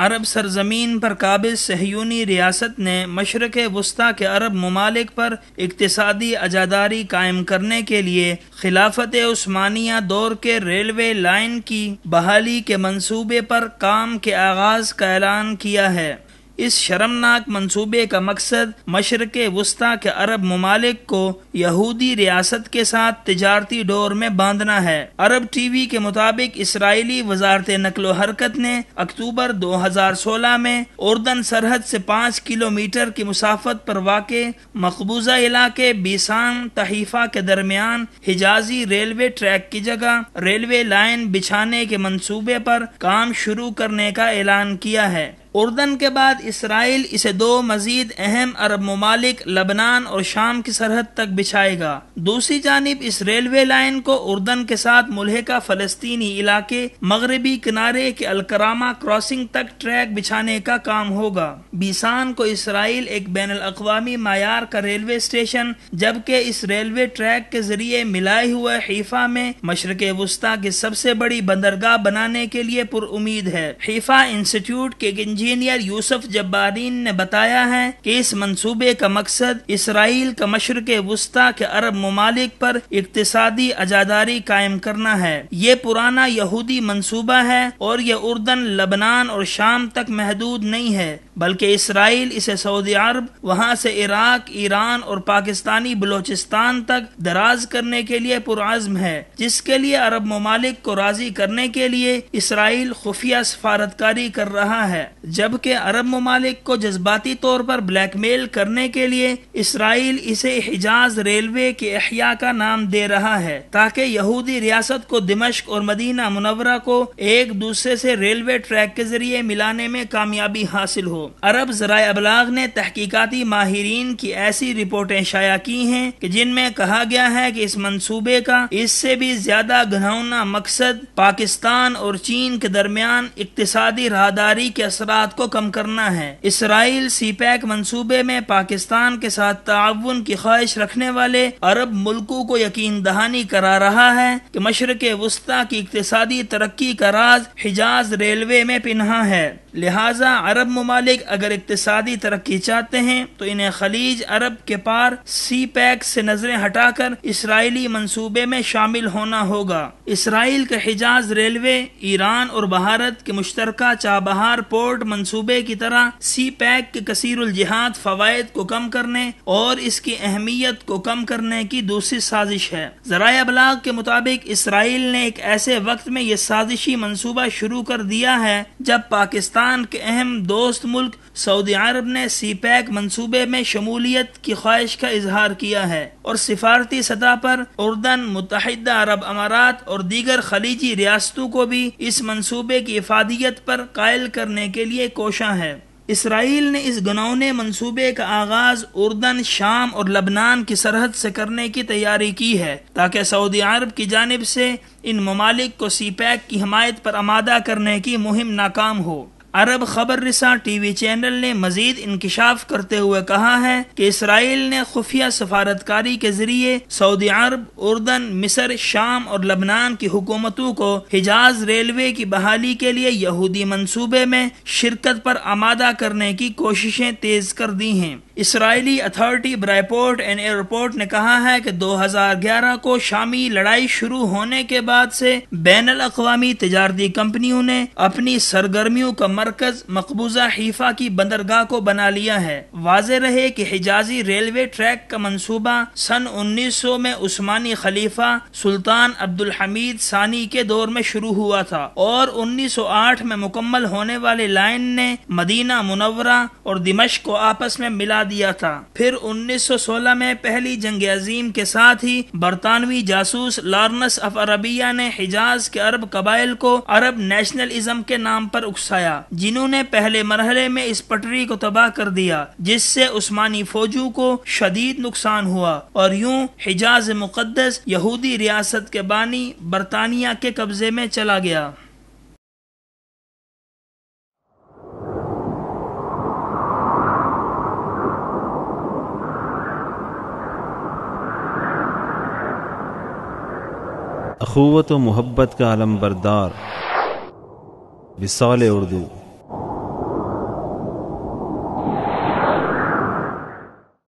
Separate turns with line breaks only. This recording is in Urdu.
عرب سرزمین پر قابض صہیونی ریاست نے مشرق وسطی کے عرب ممالک پر اقتصادی عزاداری قائم کرنے کے لیے خلافت عثمانیہ دور کے ریلوے لائن کی بحالی کے منصوبے پر کام کے آغاز کا اعلان کیا ہے۔ اس شرمناک منصوبے کا مقصد مشرق وسطی کے عرب ممالک کو یہودی ریاست کے ساتھ تجارتی ڈور میں باندھنا ہے۔ عرب ٹی وی کے مطابق اسرائیلی وزارت نقل و حرکت نے اکتوبر 2016 میں اردن سرحد سے 5 کلومیٹر کی مسافت پر واقع مقبوضہ علاقے بیسان تحیفہ کے درمیان حجازی ریلوے ٹریک کی جگہ ریلوے لائن بچھانے کے منصوبے پر کام شروع کرنے کا اعلان کیا ہے۔ اردن کے بعد اسرائیل اسے 2 مزید اہم عرب ممالک لبنان اور شام کی سرحد تک بچھائے گا۔ دوسری جانب اس ریلوے لائن کو اردن کے ساتھ ملحقہ فلسطینی علاقے مغربی کنارے کے الکرامہ کراسنگ تک ٹریک بچھانے کا کام ہوگا۔ بیسان کو اسرائیل ایک بین الاقوامی معیار کا ریلوے اسٹیشن جبکہ اس ریلوے ٹریک کے ذریعے ملائے ہوئے حیفا میں مشرق وسطی کی سب سے بڑی بندرگاہ بنانے کے لیے پر امید ہے۔ حیفا انسٹیٹیوٹ کے انجینئر یوسف جبارین نے بتایا ہے کہ اس منصوبے کا مقصد اسرائیل کا مشرق وسطی کے عرب ممالک پر اقتصادی عزاداری قائم کرنا ہے۔ یہ پرانا یہودی منصوبہ ہے اور یہ اردن، لبنان اور شام تک محدود نہیں ہے بلکہ اسرائیل اسے سعودی عرب، وہاں سے عراق، ایران اور پاکستانی بلوچستان تک دراز کرنے کے لیے پرعزم ہے، جس کے لیے عرب ممالک کو راضی کرنے کے لیے اسرائیل خفیہ سفارتکاری کر رہا ہے، جبکہ عرب ممالک کو جذباتی طور پر بلیک میل کرنے کے لیے اسرائیل اسے حجاز ریلوے کے احیاء کا نام دے رہا ہے تاکہ یہودی ریاست کو دمشق اور مدینہ منورہ کو ایک دوسرے سے ریلوے ٹریک کے ذریعے ملانے میں کامیابی حاصل ہو۔ عرب ذرائع ابلاغ نے تحقیقاتی ماہرین کی ایسی رپورٹیں شائع کی ہیں کہ جن میں کہا گیا ہے کہ اس منصوبے کا اس سے بھی زیادہ گھناؤنا مقصد پاکستان اور چین کے درمیان اقتصادی راہداری کے اثرات کو کم کرنا ہے۔ اسرائیل سی پیک منصوبے میں پاکستان کے ساتھ تعاون کی خواہش رکھنے والے عرب ملکوں کو یقین دہانی کرا رہا ہے کہ مشرق وسطی کی اقتصادی ترقی کا راز حجاز ریلوے میں پنہاں ہے، لہٰذا عرب ممالک اگر اقتصادی ترقی چاہتے ہیں تو انہیں خلیج عرب کے پار سی پیک سے نظریں ہٹا کر اسرائیلی منصوبے میں شامل ہونا ہوگا۔ اسرائیل کا حجاز ریلوے ایران اور بھارت کے مشترکہ چابہار پورٹ منصوبے کی طرح سی پیک کے کثیر الجہات فوائد کو کم کرنے اور اس کی اہمیت کو کم کرنے کی دوسری سازش ہے۔ ذرائع ابلاغ کے مطابق اسرائیل نے ایک ایسے وقت میں یہ سازشی منصوبہ شروع کر دیا ہے جب پاکستان کے اہم دوست ملک سعودی عرب نے سی پیک منصوبے میں شمولیت کی خواہش کا اظہار کیا ہے اور سفارتی سطح پر اردن، متحدہ عرب امارات اور دیگر خلیجی ریاستوں کو بھی اس منصوبے کی افادیت پر قائل کرنے کے لیے کوشاں ہے۔ اسرائیل نے اس گنونے منصوبے کا آغاز اردن، شام اور لبنان کی سرحد سے کرنے کی تیاری کی ہے تاکہ سعودی عرب کی جانب سے ان ممالک کو سی پیک کی حمایت پر آمادہ کرنے کی مہم ناکام ہو۔ عرب خبر رساں ٹی وی چینل نے مزید انکشاف کرتے ہوئے کہا ہے کہ اسرائیل نے خفیہ سفارتکاری کے ذریعے سعودی عرب، اردن، مصر، شام اور لبنان کی حکومتوں کو حجاز ریلوے کی بحالی کے لیے یہودی منصوبے میں شرکت پر آمادہ کرنے کی کوششیں تیز کر دی ہیں۔ اسرائیلی اتھارٹی برائے پورٹ اینڈ ایئرپورٹ نے کہا ہے کہ 2011 کو شامی لڑائی شروع ہونے کے بعد سے بین الاقوامی تجارتی کمپنیوں نے اپنی سرگرمیوں کا مرکز مقبوضہ حیفا کی بندرگاہ کو بنا لیا ہے۔ واضح رہے کہ حجازی ریلوے ٹریک کا منصوبہ سن 1900 میں عثمانی خلیفہ سلطان عبدالحمید ثانی کے دور میں شروع ہوا تھا اور 1908 میں مکمل ہونے والی لائن نے مدینہ منورہ اور دمشق کو آپس میں ملا دیا تھا۔ پھر 1916 میں پہلی جنگ عظیم کے ساتھ ہی برطانوی جاسوس لارنس آف عربیہ نے حجاز کے عرب قبائل کو عرب نیشنلزم کے نام پر اکسایا، جنہوں نے پہلے مرحلے میں اس پٹری کو تباہ کر دیا جس سے عثمانی فوجوں کو شدید نقصان ہوا اور یوں حجاز مقدس یہودی ریاست کے بانی برطانیہ کے قبضے میں چلا گیا۔
اخوت و محبت کا علم بردار وصال اردو